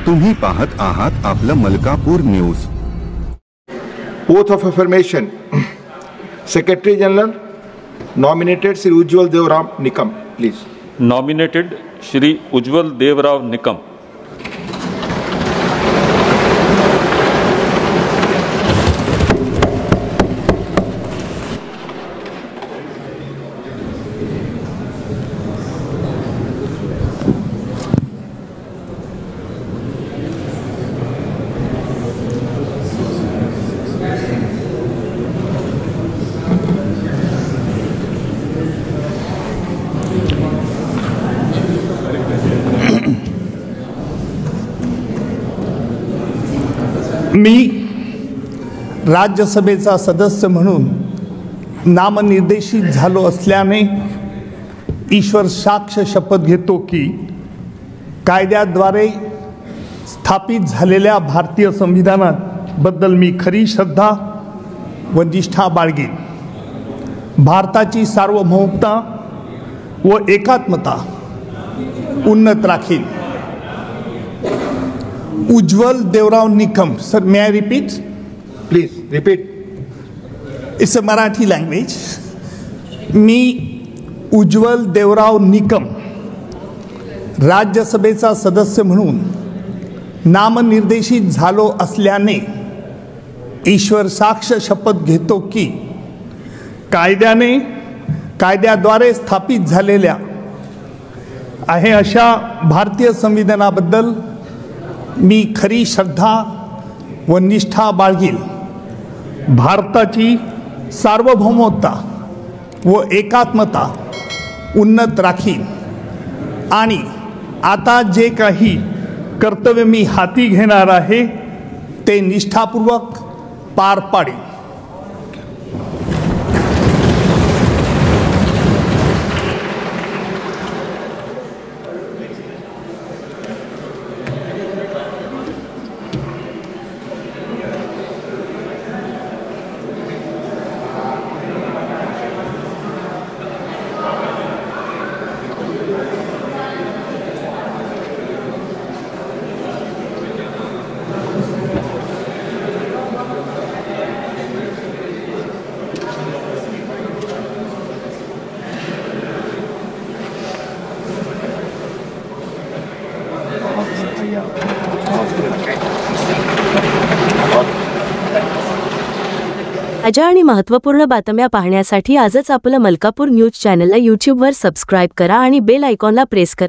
तुम्ही पाहत आहात आपलं Malkapur news. Oath of affirmation. Secretary General nominated Sri Ujjwal Devram Nikam, please. Nominated Shri Ujjwal Devram Nikam. मी राज्यसभेचा सदस्य म्हणून नामनिर्देशित झालो असल्याने ईश्वर साक्ष शपथ घेतो की कायद्याद्वारे स्थापित झालेल्या भारतीय संविधानाबद्दल मी खरी श्रद्धा व निष्ठा बाळगेन, भारताची सार्वभौमता व एकात्मता उन्नत Rakhine. Ujjwal Devram Nikam. Sir, may I repeat? Please repeat. It's a Marathi language. मी उज्ज्वल देवराव निकम राज्यसभेचा सदस्य म्हणून नामनिर्देशित झालो असल्याने ईश्वर साक्ष शपथ घेतो की कायद्याद्वारे स्थापित झालेल्या आहे अशा भारतीय संविधानाबद्दल मी खरी श्रद्धा व निष्ठा बाळगीन, भारताची सार्वभौमता व एकात्मता उन्नत राखीन आणि आता जे काही कर्तव्य मी हाती घेणार आहे ते निष्ठापूर्वक पार पाडेन। ताज्या आणि महत्त्वपूर्ण बातम्या पाहण्यासाठी आजच आपलं मलकापूर न्यूज चॅनलला यूट्यूबवर सबस्क्राइब करा आणि बेल आयकॉनला प्रेस करा।